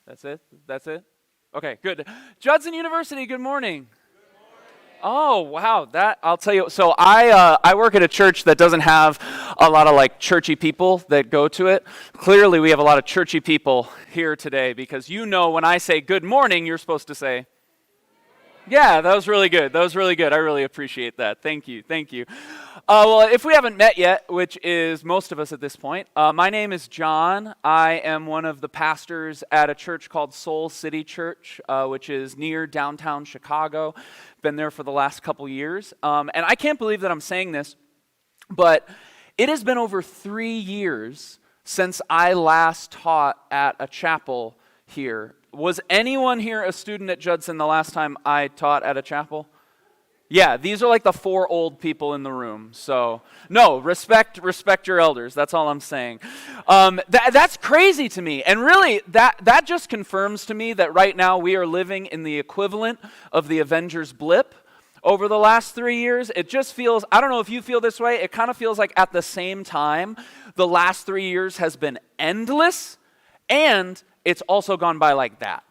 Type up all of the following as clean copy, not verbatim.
That's it? That's it? Okay, good. Judson University, good morning. Oh, wow, that, I'll tell you, so I work at a church that doesn't have a lot of like churchy people that go to it. Clearly we have a lot of churchy people here today because you know when I say good morning, you're supposed to say, yeah, that was really good. That was really good. I really appreciate that. Thank you. Thank you. Well, if we haven't met yet, which is most of us at this point, my name is John. I am one of the pastors at a church called Soul City Church, which is near downtown Chicago. Been there for the last couple years. And I can't believe that I'm saying this, but it has been over 3 years since I last taught at a chapel here. Was anyone here a student at Judson the last time I taught at a chapel? Yeah, these are like the 4 old people in the room. So, no, respect your elders. That's all I'm saying. That's crazy to me. And really, that just confirms to me that right now we are living in the equivalent of the Avengers blip. Over the last 3 years, it just feels, I don't know if you feel this way, it kind of feels like at the same time, the last 3 years has been endless, and it's also gone by like that.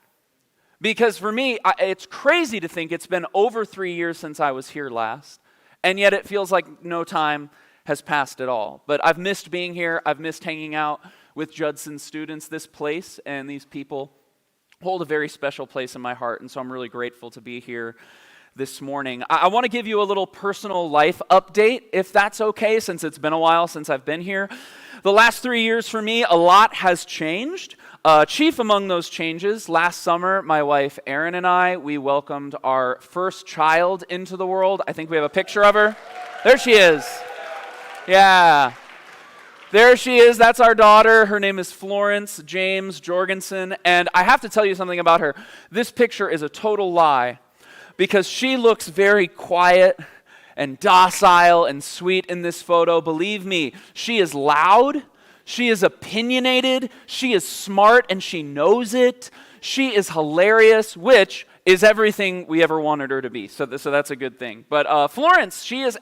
Because for me, it's crazy to think it's been over 3 years since I was here last, and yet it feels like no time has passed at all. But I've missed being here. I've missed hanging out with Judson students. This place and these people hold a very special place in my heart, and so I'm really grateful to be here this morning. I want to give you a little personal life update, if that's okay, since it's been a while since I've been here. The last 3 years for me, a lot has changed. Chief among those changes, last summer, my wife Erin and I, we welcomed our first child into the world. I think we have a picture of her. There she is. Yeah. There she is. That's our daughter. Her name is Florence James Jorgenson. And I have to tell you something about her. This picture is a total lie because she looks very quiet and docile and sweet in this photo. Believe me, she is loud. She is opinionated, she is smart, and she knows it. She is hilarious, which is everything we ever wanted her to be. So that's a good thing. But Florence, she's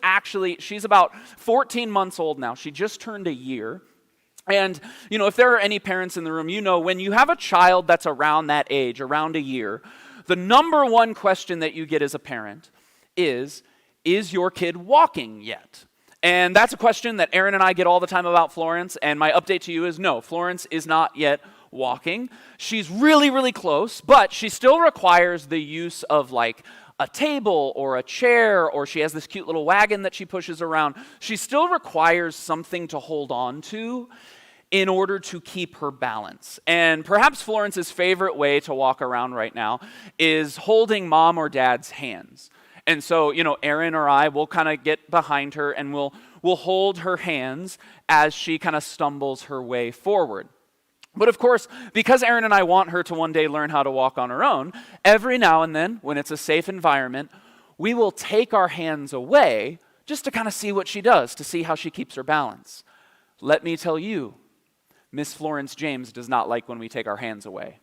about 14 months old now. She just turned a year. And, you know, if there are any parents in the room, you know, when you have a child that's around that age, around a year, the number one question that you get as a parent is your kid walking yet? And that's a question that Erin and I get all the time about Florence, and my update to you is no, Florence is not yet walking. She's really, really close, but she still requires the use of like a table or a chair, or she has this cute little wagon that she pushes around. She still requires something to hold on to in order to keep her balance. And perhaps Florence's favorite way to walk around right now is holding mom or dad's hands. And so, you know, Erin or I will kind of get behind her and we'll hold her hands as she kind of stumbles her way forward. But of course, because Erin and I want her to one day learn how to walk on her own, every now and then, when it's a safe environment, we will take our hands away just to kind of see what she does, to see how she keeps her balance. Let me tell you, Miss Florence James does not like when we take our hands away.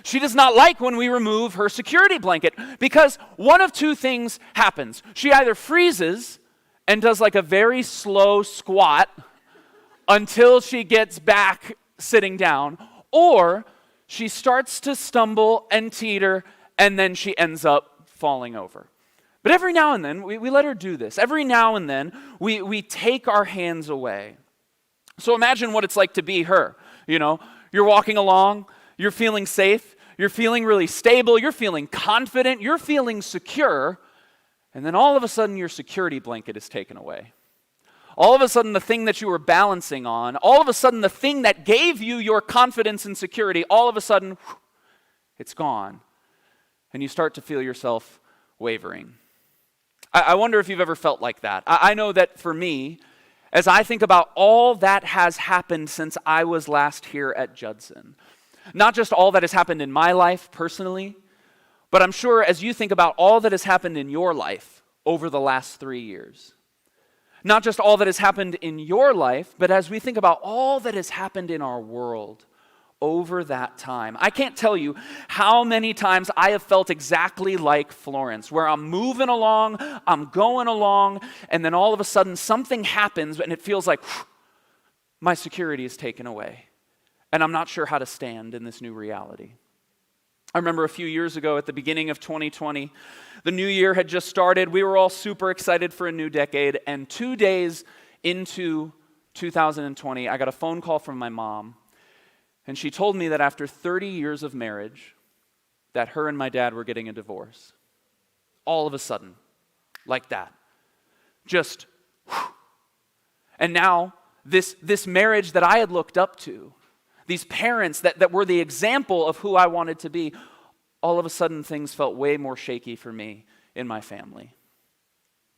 She does not like when we remove her security blanket because one of two things happens. She either freezes and does like a very slow squat until she gets back sitting down, or she starts to stumble and teeter and then she ends up falling over. But every now and then, we let her do this. Every now and then, we take our hands away. So imagine what it's like to be her. You know, you're walking along, you're feeling safe, you're feeling really stable, you're feeling confident, you're feeling secure, and then all of a sudden your security blanket is taken away. All of a sudden the thing that you were balancing on, all of a sudden the thing that gave you your confidence and security, all of a sudden, it's gone. And you start to feel yourself wavering. I wonder if you've ever felt like that. I know that for me, as I think about all that has happened since I was last here at Judson, not just all that has happened in my life personally, but I'm sure as you think about all that has happened in your life over the last 3 years, not just all that has happened in your life, but as we think about all that has happened in our world over that time. I can't tell you how many times I have felt exactly like Florence, where I'm moving along, I'm going along, and then all of a sudden something happens and it feels like my security is taken away. And I'm not sure how to stand in this new reality. I remember a few years ago at the beginning of 2020, the new year had just started. We were all super excited for a new decade, and 2 days into 2020, I got a phone call from my mom, and she told me that after 30 years of marriage, that her and my dad were getting a divorce. All of a sudden, like that. Just, whew. And now, this marriage that I had looked up to, these parents that were the example of who I wanted to be, all of a sudden things felt way more shaky for me in my family.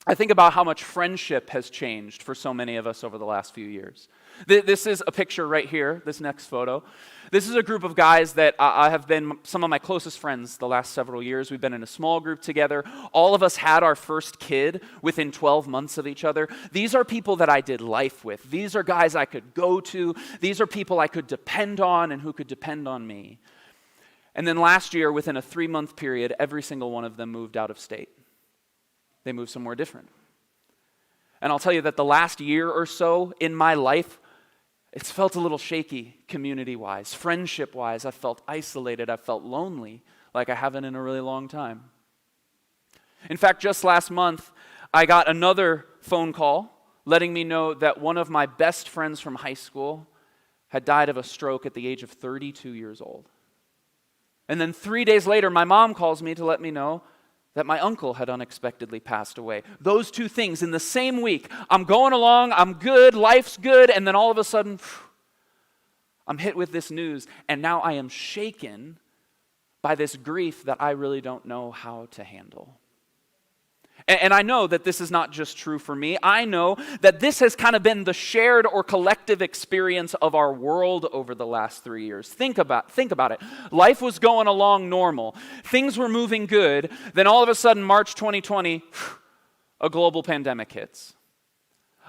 I think about how much friendship has changed for so many of us over the last few years. This is a picture right here, this next photo. This is a group of guys that I have been some of my closest friends the last several years. We've been in a small group together. All of us had our first kid within 12 months of each other. These are people that I did life with. These are guys I could go to. These are people I could depend on and who could depend on me. And then last year, within a 3-month period, every single one of them moved out of state. They moved somewhere different. And I'll tell you that the last year or so in my life, it's felt a little shaky community-wise, friendship-wise. I felt isolated. I felt lonely like I haven't in a really long time. In fact, just last month, I got another phone call letting me know that one of my best friends from high school had died of a stroke at the age of 32 years old. And then 3 days later, my mom calls me to let me know that my uncle had unexpectedly passed away. Those two things in the same week. I'm going along, I'm good, life's good, and then all of a sudden, I'm hit with this news, and now I am shaken by this grief that I really don't know how to handle. And I know that this is not just true for me. I know that this has kind of been the shared or collective experience of our world over the last 3 years. Think about it. Life was going along normal. Things were moving good. Then all of a sudden, March 2020, a global pandemic hits.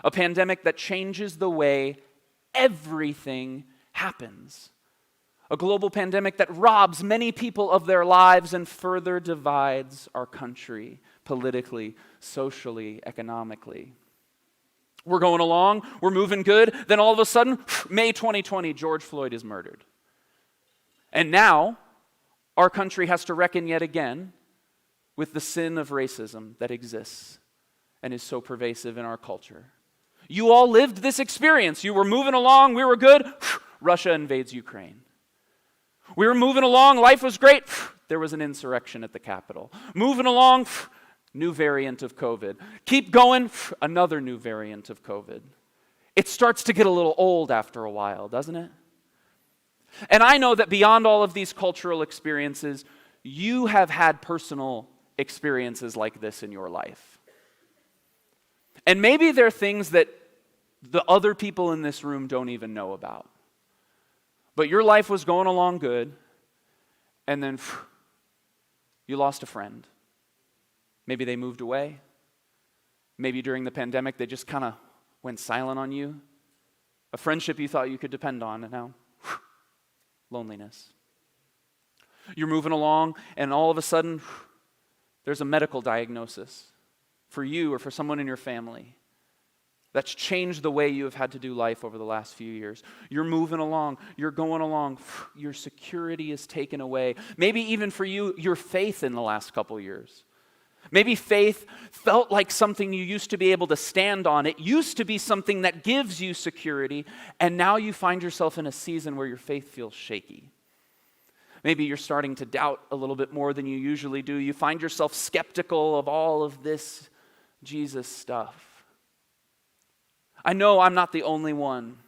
A pandemic that changes the way everything happens. A global pandemic that robs many people of their lives and further divides our country politically, socially, economically. We're going along, we're moving good, then all of a sudden, May 2020, George Floyd is murdered. And now, our country has to reckon yet again with the sin of racism that exists and is so pervasive in our culture. You all lived this experience. You were moving along, we were good, Russia invades Ukraine. We were moving along, life was great, there was an insurrection at the Capitol. Moving along, new variant of COVID. Keep going, another new variant of COVID. It starts to get a little old after a while, doesn't it? And I know that beyond all of these cultural experiences, you have had personal experiences like this in your life. And maybe there are things that the other people in this room don't even know about. But your life was going along good, and then you lost a friend. Maybe they moved away. Maybe during the pandemic, they just kind of went silent on you. A friendship you thought you could depend on, and now, loneliness. You're moving along, and all of a sudden, there's a medical diagnosis for you or for someone in your family that's changed the way you have had to do life over the last few years. You're moving along, you're going along, your security is taken away. Maybe even for you, your faith in the last couple years. Maybe faith felt like something you used to be able to stand on. It used to be something that gives you security, and now you find yourself in a season where your faith feels shaky. Maybe you're starting to doubt a little bit more than you usually do. You find yourself skeptical of all of this Jesus stuff. I know I'm not the only one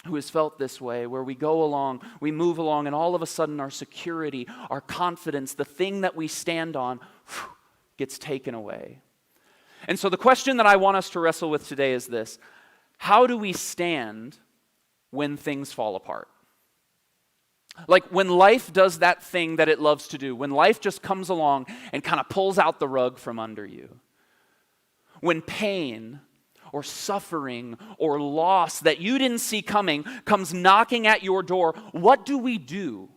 who has felt this way, where we go along, we move along, and all of a sudden our security, our confidence, the thing that we stand on, gets taken away. And so the question that I want us to wrestle with today is this: how do we stand when things fall apart? Like when life does that thing that it loves to do, when life just comes along and kind of pulls out the rug from under you. When pain or suffering or loss that you didn't see coming comes knocking at your door, what do we do?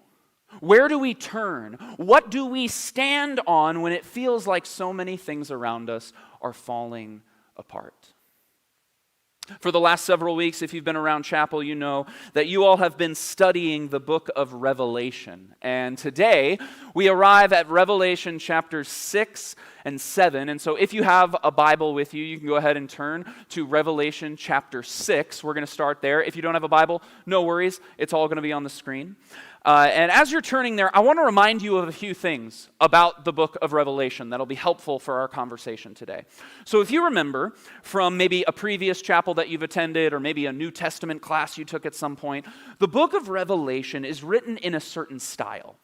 Where do we turn? What do we stand on when it feels like so many things around us are falling apart? For the last several weeks, if you've been around chapel, you know that you all have been studying the book of Revelation. And today, we arrive at Revelation chapters 6 and 7. And so if you have a Bible with you, you can go ahead and turn to Revelation chapter 6. We're going to start there. If you don't have a Bible, no worries. It's all going to be on the screen. And as you're turning there, I want to remind you of a few things about the book of Revelation that'll be helpful for our conversation today. So if you remember from maybe a previous chapel that you've attended or maybe a New Testament class you took at some point, the book of Revelation is written in a certain style.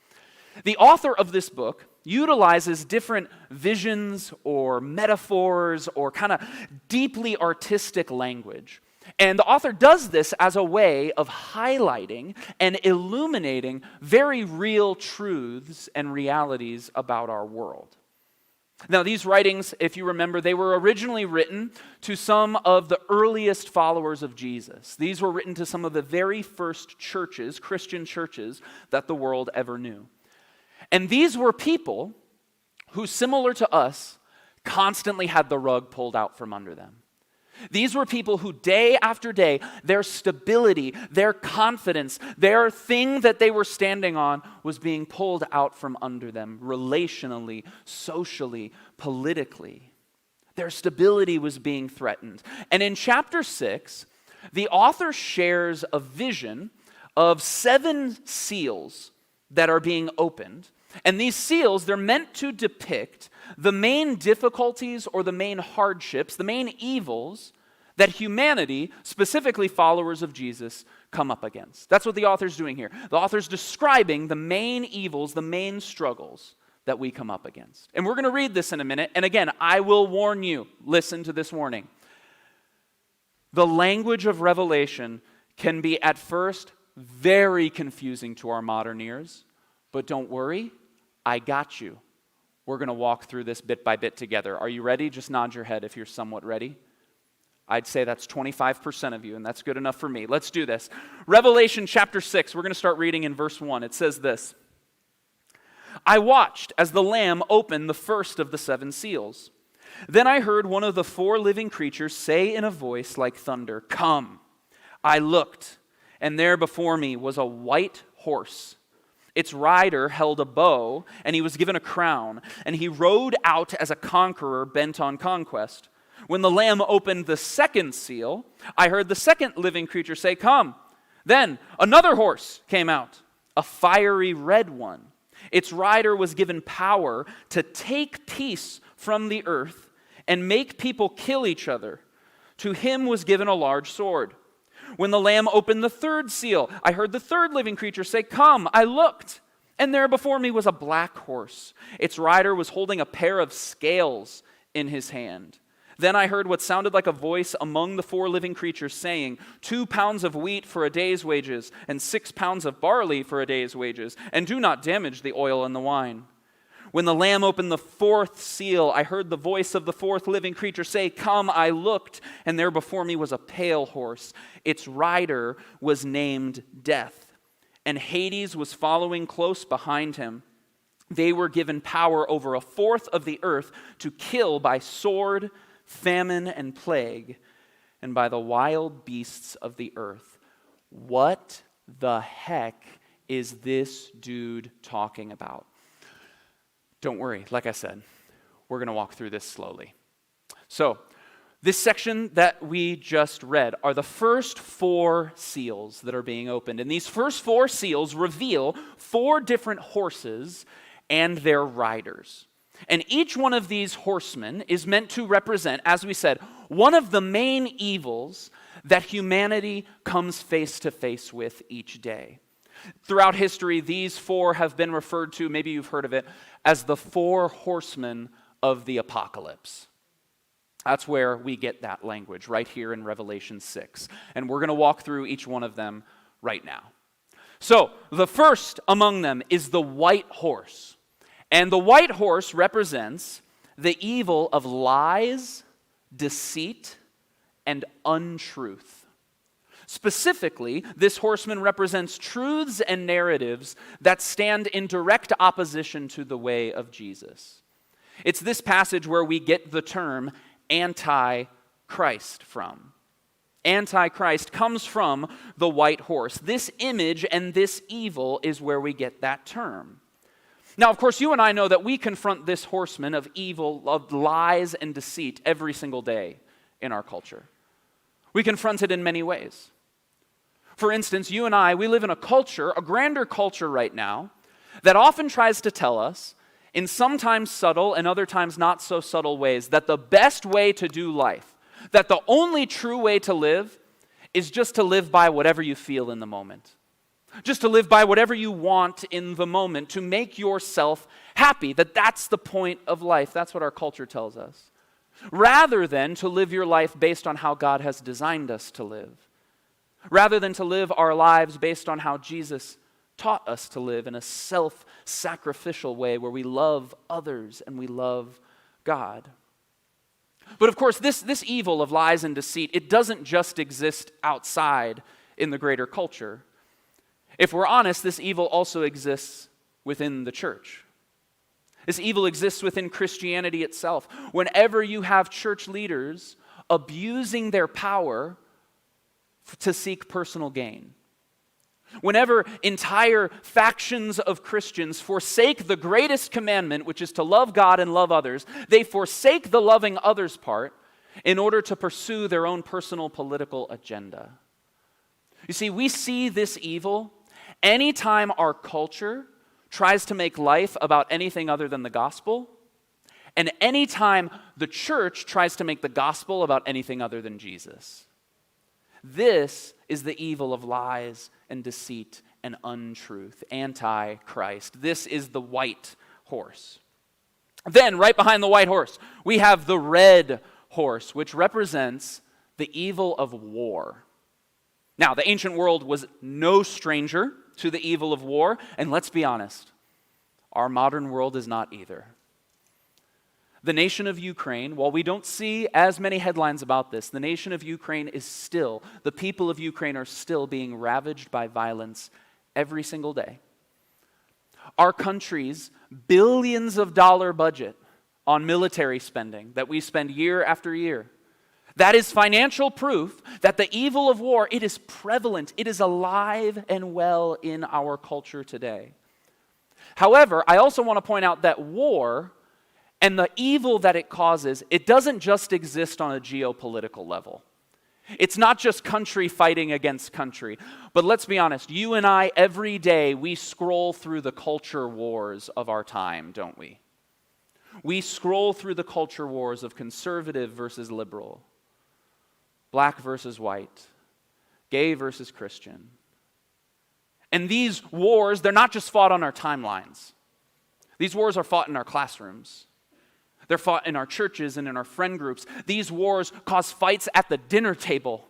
The author of this book utilizes different visions or metaphors or kind of deeply artistic language. And the author does this as a way of highlighting and illuminating very real truths and realities about our world. Now, these writings, if you remember, they were originally written to some of the earliest followers of Jesus. These were written to some of the very first churches, Christian churches, that the world ever knew. And these were people who, similar to us, constantly had the rug pulled out from under them. These were people who day after day, their stability, their confidence, their thing that they were standing on was being pulled out from under them relationally, socially, politically. Their stability was being threatened. And in chapter 6, the author shares a vision of 7 seals that are being opened. And these seals, they're meant to depict the main difficulties or the main hardships, the main evils that humanity, specifically followers of Jesus, come up against. That's what the author's doing here. The author's describing the main evils, the main struggles that we come up against. And we're going to read this in a minute. And again, I will warn you, listen to this warning. The language of Revelation can be at first very confusing to our modern ears, but don't worry, I got you. We're going to walk through this bit by bit together. Are you ready? Just nod your head if you're somewhat ready. I'd say that's 25% of you, and that's good enough for me. Let's do this. Revelation chapter 6, we're going to start reading in verse 1. It says this: I watched as the Lamb opened the first of the 7 seals. Then I heard one of the 4 living creatures say in a voice like thunder, "Come." I looked, and there before me was a white horse. Its rider held a bow, and he was given a crown, and he rode out as a conqueror bent on conquest. When the Lamb opened the second seal, I heard the second living creature say, "Come." Then another horse came out, a fiery red one. Its rider was given power to take peace from the earth and make people kill each other. To him was given a large sword. When the Lamb opened the third seal, I heard the third living creature say, "Come." I looked, and there before me was a black horse. Its rider was holding a pair of scales in his hand. Then I heard what sounded like a voice among the 4 living creatures saying, 2 pounds of wheat for a day's wages, and 6 pounds of barley for a day's wages, and do not damage the oil and the wine. When the Lamb opened the 4th seal, I heard the voice of the 4th living creature say, "Come." I looked, and there before me was a pale horse. Its rider was named Death, and Hades was following close behind him. They were given power over 1/4 of the earth to kill by sword, famine, and plague, and by the wild beasts of the earth. What the heck is this dude talking about? Don't worry, like I said, we're going to walk through this slowly. So, this section that we just read are the first 4 seals that are being opened. And these first 4 seals reveal 4 different horses and their riders. And each one of these horsemen is meant to represent, as we said, one of the main evils that humanity comes face to face with each day. Throughout history, these 4 have been referred to, maybe you've heard of it, as the 4 horsemen of the apocalypse. That's where we get that language, right here in Revelation 6. And we're going to walk through each one of them right now. So, the first among them is the white horse. And the white horse represents the evil of lies, deceit, and untruth. Specifically, this horseman represents truths and narratives that stand in direct opposition to the way of Jesus. It's this passage where we get the term anti-Christ from. Antichrist, comes from the white horse. This image and this evil is where we get that term. Now, of course, you and I know that we confront this horseman of evil, of lies and deceit every single day in our culture. We confront it in many ways. For instance, you and I, we live in a culture, a grander culture right now, that often tries to tell us, in sometimes subtle and other times not so subtle ways, that the best way to do life, that the only true way to live is just to live by whatever you feel in the moment. Just to live by whatever you want in the moment, to make yourself happy, that's the point of life. That's what our culture tells us. Rather than to live your life based on how God has designed us to live. Rather than to live our lives based on how Jesus taught us to live in a self-sacrificial way where we love others and we love God. But of course, this evil of lies and deceit, it doesn't just exist outside in the greater culture. If we're honest, this evil also exists within the church. This evil exists within Christianity itself. Whenever you have church leaders abusing their power to seek personal gain. Whenever entire factions of Christians forsake the greatest commandment, which is to love God and love others, they forsake the loving others part in order to pursue their own personal political agenda. You see, we see this evil anytime our culture tries to make life about anything other than the gospel, and anytime the church tries to make the gospel about anything other than Jesus. This is the evil of lies and deceit and untruth, Antichrist. This is the white horse. Then, right behind the white horse, we have the red horse, which represents the evil of war. Now, the ancient world was no stranger to the evil of war, and let's be honest, our modern world is not either. The nation of Ukraine, while we don't see as many headlines about this, the nation of Ukraine is still, the people of Ukraine are still being ravaged by violence every single day. Our country's billions of dollar budget on military spending that we spend year after year, that is financial proof that the evil of war, it is prevalent, it is alive and well in our culture today. However, I also want to point out that war and the evil that it causes, it doesn't just exist on a geopolitical level. It's not just country fighting against country. But let's be honest, you and I, every day, we scroll through the culture wars of our time, don't we? We scroll through the culture wars of conservative versus liberal, black versus white, gay versus Christian. And these wars, they're not just fought on our timelines. These wars are fought in our classrooms. They're fought in our churches and in our friend groups. These wars cause fights at the dinner table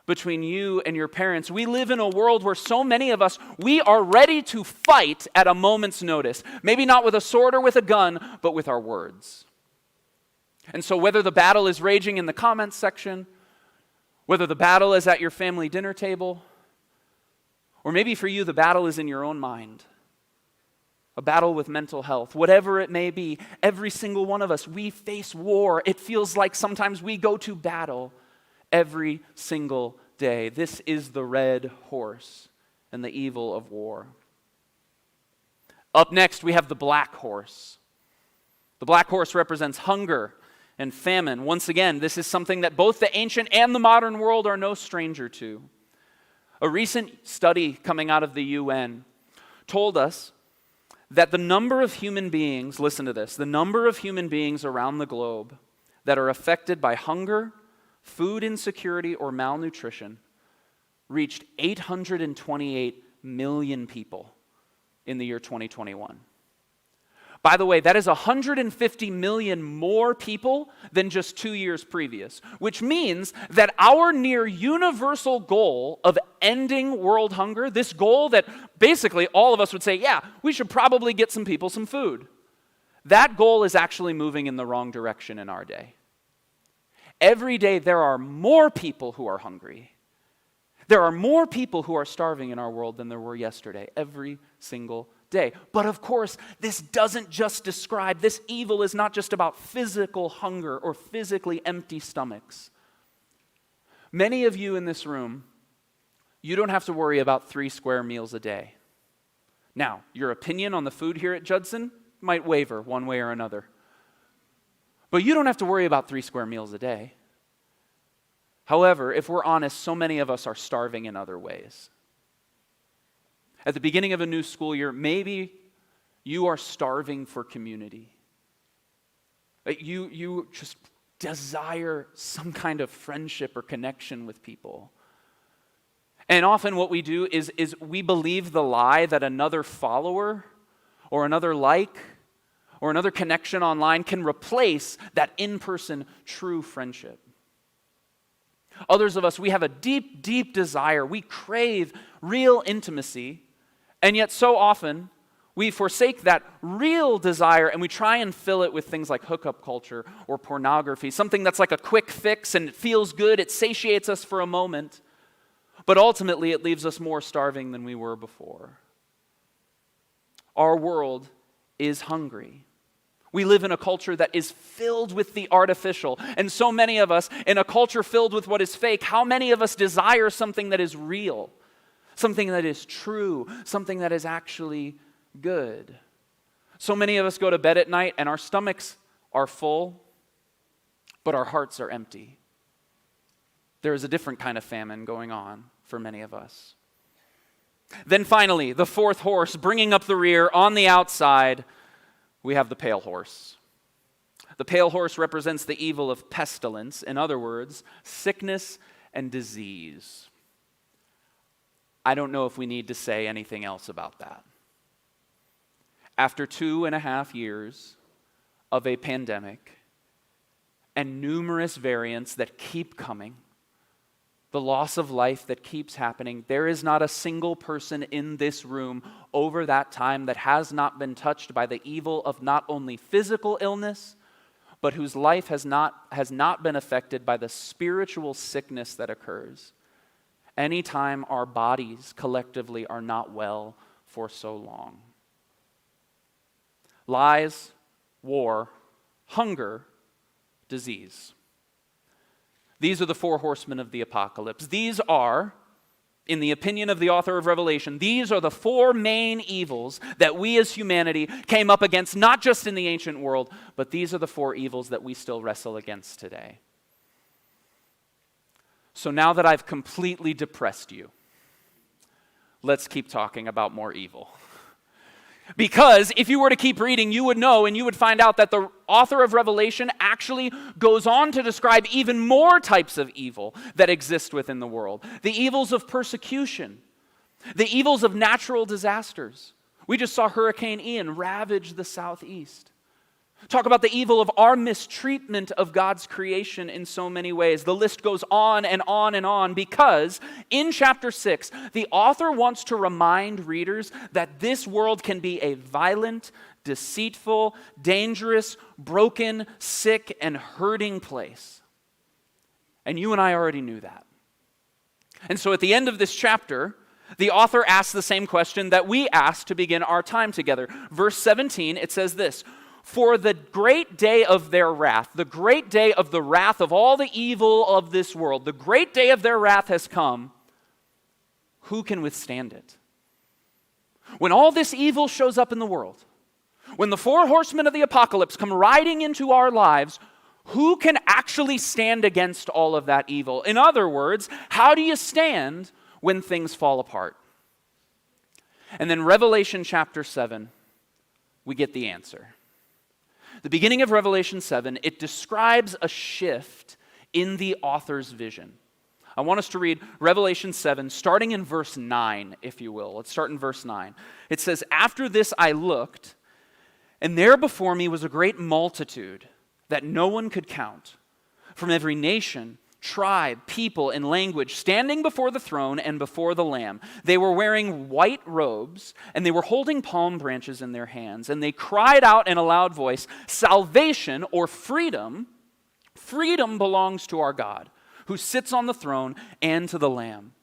between you and your parents. We live in a world where so many of us, we are ready to fight at a moment's notice. Maybe not with a sword or with a gun, but with our words. And so whether the battle is raging in the comments section, whether the battle is at your family dinner table, or maybe for you the battle is in your own mind, a battle with mental health, whatever it may be, every single one of us, we face war. It feels like sometimes we go to battle every single day. This is the red horse and the evil of war. Up next, we have the black horse. The black horse represents hunger and famine. Once again, this is something that both the ancient and the modern world are no stranger to. A recent study coming out of the UN told us that the number of human beings, listen to this, the number of human beings around the globe that are affected by hunger, food insecurity, or malnutrition reached 828 million people in the year 2021. By the way, that is 150 million more people than just 2 years previous, which means that our near universal goal of ending world hunger, this goal that basically all of us would say, yeah, we should probably get some people some food. That goal is actually moving in the wrong direction in our day. Every day there are more people who are hungry. There are more people who are starving in our world than there were yesterday, every single day. But of course, this doesn't just describe, this evil is not just about physical hunger or physically empty stomachs. Many of you in this room, you don't have to worry about 3 square meals a day. Now, your opinion on the food here at Judson might waver one way or another. But you don't have to worry about 3 square meals a day. However, if we're honest, so many of us are starving in other ways. At the beginning of a new school year, maybe you are starving for community. You just desire some kind of friendship or connection with people. And often what we do is we believe the lie that another follower or another like or another connection online can replace that in-person true friendship. Others of us, we have a deep, deep desire. We crave real intimacy, and yet so often we forsake that real desire and we try and fill it with things like hookup culture or pornography, something that's like a quick fix and it feels good, it satiates us for a moment, but ultimately it leaves us more starving than we were before. Our world is hungry. We live in a culture that is filled with the artificial. And so many of us, in a culture filled with what is fake, how many of us desire something that is real, something that is true, something that is actually good? So many of us go to bed at night and our stomachs are full, but our hearts are empty. There is a different kind of famine going on for many of us. Then finally, the 4th horse bringing up the rear on the outside, we have the pale horse. The pale horse represents the evil of pestilence, in other words, sickness and disease. I don't know if we need to say anything else about that. After 2.5 years of a pandemic and numerous variants that keep coming, the loss of life that keeps happening, there is not a single person in this room over that time that has not been touched by the evil of not only physical illness, but whose life has not been affected by the spiritual sickness that occurs anytime our bodies collectively are not well for so long. Lies, war, hunger, disease. These are the 4 horsemen of the apocalypse. These are, in the opinion of the author of Revelation, these are the 4 main evils that we as humanity came up against, not just in the ancient world, but these are the 4 evils that we still wrestle against today. So now that I've completely depressed you, let's keep talking about more evil. Because if you were to keep reading, you would know and you would find out that the author of Revelation actually goes on to describe even more types of evil that exist within the world. The evils of persecution, the evils of natural disasters. We just saw Hurricane Ian ravage the southeast. Talk about the evil of our mistreatment of God's creation in so many ways. The list goes on and on and on because in chapter 6, the author wants to remind readers that this world can be a violent, deceitful, dangerous, broken, sick, and hurting place. And you and I already knew that. And so at the end of this chapter, the author asks the same question that we asked to begin our time together. Verse 17, it says this: "For the great day of their wrath, the great day of the wrath of all the evil of this world, the great day of their wrath has come. Who can withstand it?" When all this evil shows up in the world, when the 4 horsemen of the apocalypse come riding into our lives, who can actually stand against all of that evil? In other words, how do you stand when things fall apart? And then Revelation chapter 7, we get the answer. The beginning of Revelation 7, it describes a shift in the author's vision. I want us to read Revelation 7, starting in verse 9, if you will. Let's start in verse 9. It says, "After this I looked, and there before me was a great multitude that no one could count, from every nation, tribe, people, and language, standing before the throne and before the Lamb. They were wearing white robes, and they were holding palm branches in their hands, and they cried out in a loud voice, 'Salvation,' or freedom belongs to our God, who sits on the throne, and to the Lamb.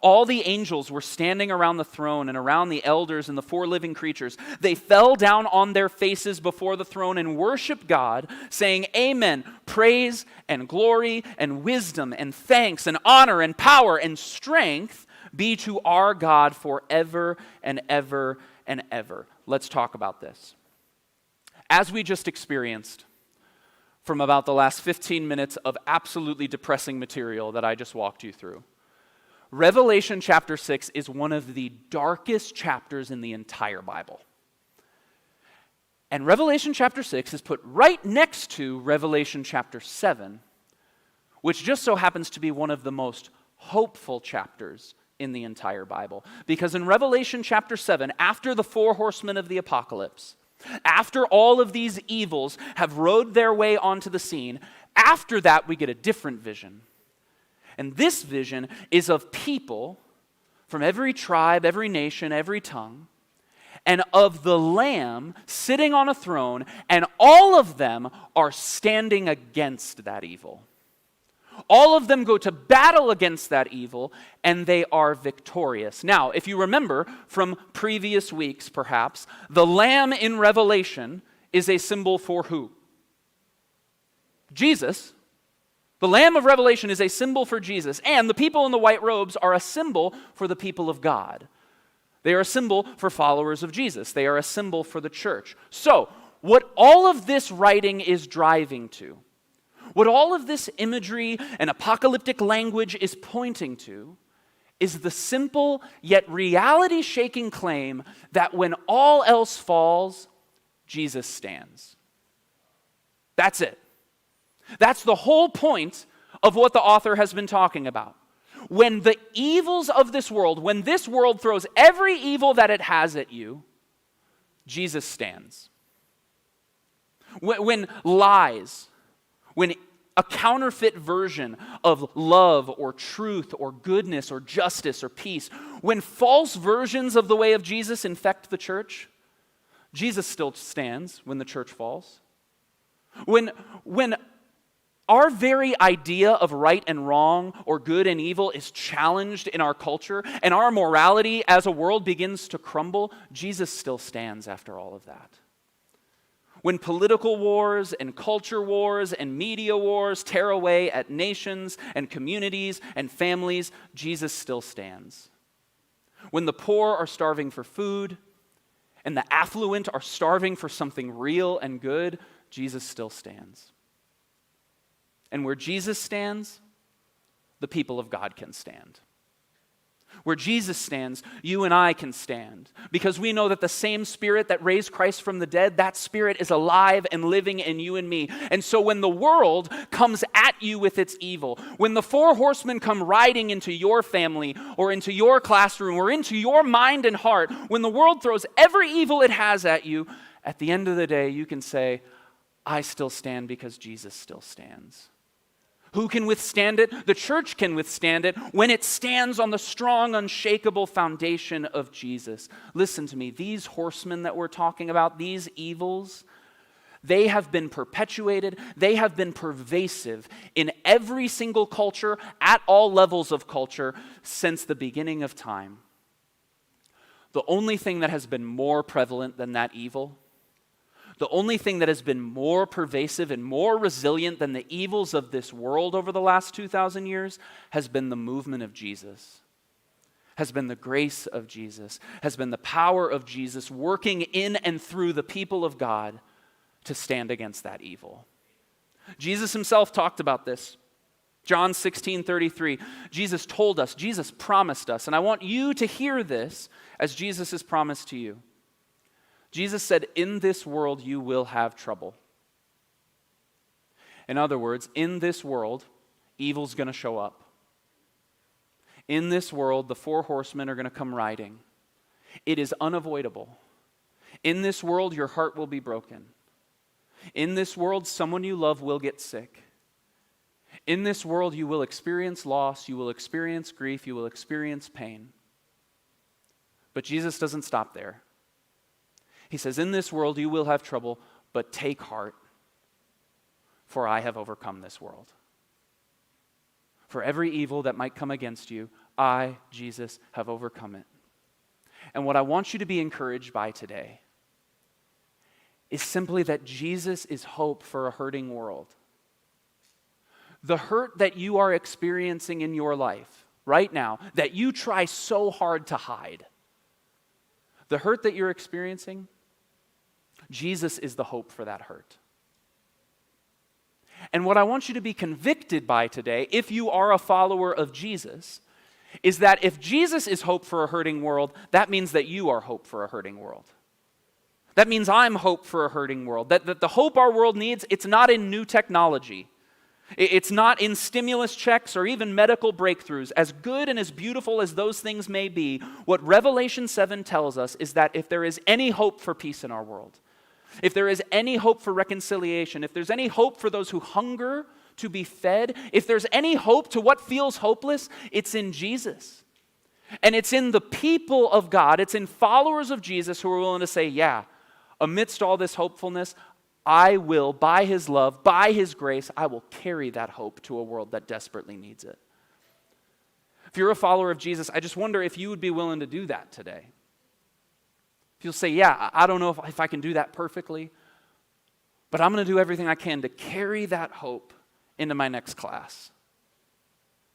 All the angels were standing around the throne and around the elders and the four living creatures. They fell down on their faces before the throne and worshiped God, saying, Amen, praise and glory and wisdom and thanks and honor and power and strength be to our God forever and ever and ever. Let's talk about this. As we just experienced from about the last 15 minutes of absolutely depressing material that I just walked you through, Revelation chapter 6 is one of the darkest chapters in the entire Bible. And Revelation chapter 6 is put right next to Revelation chapter 7, which just so happens to be one of the most hopeful chapters in the entire Bible. Because in Revelation chapter 7, after the four horsemen of the apocalypse, after all of these evils have rode their way onto the scene, after that we get a different vision. And this vision is of people from every tribe, every nation, every tongue, and of the Lamb sitting on a throne, and all of them are standing against that evil. All of them go to battle against that evil, and they are victorious. Now, if you remember from previous weeks, perhaps, the Lamb in Revelation is a symbol for who? Jesus. The Lamb of Revelation is a symbol for Jesus, and the people in the white robes are a symbol for the people of God. They are a symbol for followers of Jesus. They are a symbol for the church. So, what all of this writing is driving to, what all of this imagery and apocalyptic language is pointing to, is the simple yet reality-shaking claim that when all else falls, Jesus stands. That's it. That's the whole point of what the author has been talking about. When the evils of this world, when this world throws every evil that it has at you, Jesus stands. When lies, when a counterfeit version of love or truth or goodness or justice or peace, when false versions of the way of Jesus infect the church, Jesus still stands when the church falls. When our very idea of right and wrong or good and evil is challenged in our culture, and our morality as a world begins to crumble, Jesus still stands after all of that. When political wars and culture wars and media wars tear away at nations and communities and families, Jesus still stands. When the poor are starving for food and the affluent are starving for something real and good, Jesus still stands. And where Jesus stands, the people of God can stand. Where Jesus stands, you and I can stand. Because we know that the same Spirit that raised Christ from the dead, that Spirit is alive and living in you and me. And so when the world comes at you with its evil, when the four horsemen come riding into your family or into your classroom or into your mind and heart, when the world throws every evil it has at you, at the end of the day, you can say, I still stand because Jesus still stands. Who can withstand it? The church can withstand it when it stands on the strong, unshakable foundation of Jesus. Listen to me, these horsemen that we're talking about, these evils, they have been perpetuated, they have been pervasive in every single culture, at all levels of culture, since the beginning of time. The only thing that has been more prevalent than that evil, the only thing that has been more pervasive and more resilient than the evils of this world over the last 2,000 years has been the movement of Jesus, has been the grace of Jesus, has been the power of Jesus working in and through the people of God to stand against that evil. Jesus himself talked about this. John 16:33, Jesus told us, Jesus promised us, and I want you to hear this as Jesus has promised to you. Jesus said, in this world you will have trouble. In other words, in this world, evil's going to show up. In this world, the four horsemen are going to come riding. It is unavoidable. In this world, your heart will be broken. In this world, someone you love will get sick. In this world, you will experience loss, you will experience grief, you will experience pain. But Jesus doesn't stop there. He says, in this world you will have trouble, but take heart, for I have overcome this world. For every evil that might come against you, I, Jesus, have overcome it. And what I want you to be encouraged by today is simply that Jesus is hope for a hurting world. The hurt that you are experiencing in your life right now, that you try so hard to hide, the hurt that you're experiencing, Jesus is the hope for that hurt. And what I want you to be convicted by today, if you are a follower of Jesus, is that if Jesus is hope for a hurting world, that means that you are hope for a hurting world. That means I'm hope for a hurting world. That the hope our world needs, it's not in new technology. It's not in stimulus checks or even medical breakthroughs. As good and as beautiful as those things may be, what Revelation 7 tells us is that if there is any hope for peace in our world, if there is any hope for reconciliation, if there's any hope for those who hunger to be fed, if there's any hope to what feels hopeless, it's in Jesus. And it's in the people of God, it's in followers of Jesus who are willing to say, yeah, amidst all this hopefulness, I will, by His love, by His grace, I will carry that hope to a world that desperately needs it. If you're a follower of Jesus, I just wonder if you would be willing to do that today. If you'll say, yeah, I don't know if I can do that perfectly, but I'm going to do everything I can to carry that hope into my next class,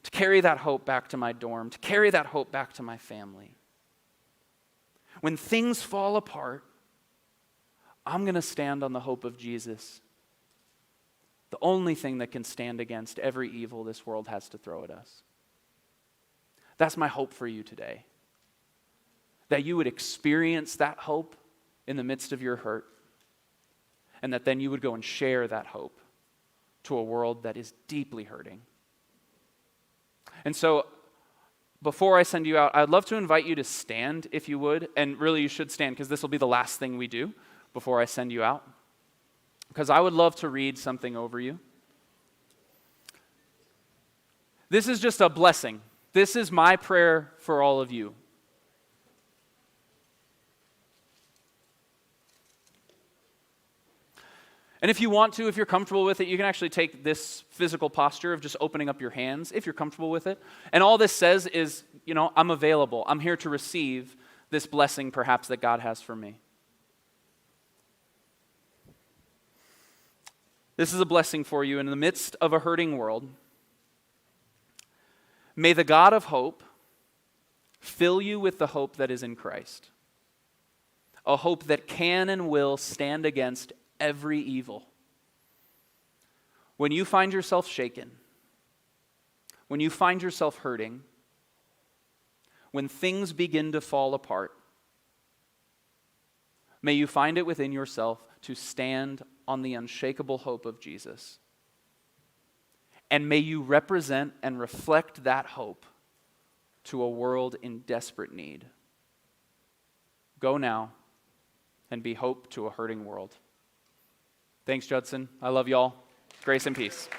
to carry that hope back to my dorm, to carry that hope back to my family. When things fall apart, I'm going to stand on the hope of Jesus, the only thing that can stand against every evil this world has to throw at us. That's my hope for you today, that you would experience that hope in the midst of your hurt, and that then you would go and share that hope to a world that is deeply hurting. And so, before I send you out, I'd love to invite you to stand, if you would, and really you should stand, because this will be the last thing we do before I send you out, because I would love to read something over you. This is just a blessing. This is my prayer for all of you. And if you want to, if you're comfortable with it, you can actually take this physical posture of just opening up your hands, if you're comfortable with it. And all this says is, I'm available. I'm here to receive this blessing, perhaps, that God has for me. This is a blessing for you in the midst of a hurting world. May the God of hope fill you with the hope that is in Christ, a hope that can and will stand against every evil. When you find yourself shaken, when you find yourself hurting, when things begin to fall apart, may you find it within yourself to stand on the unshakable hope of Jesus. And may you represent and reflect that hope to a world in desperate need. Go now and be hope to a hurting world. Thanks, Judson. I love y'all. Grace and peace.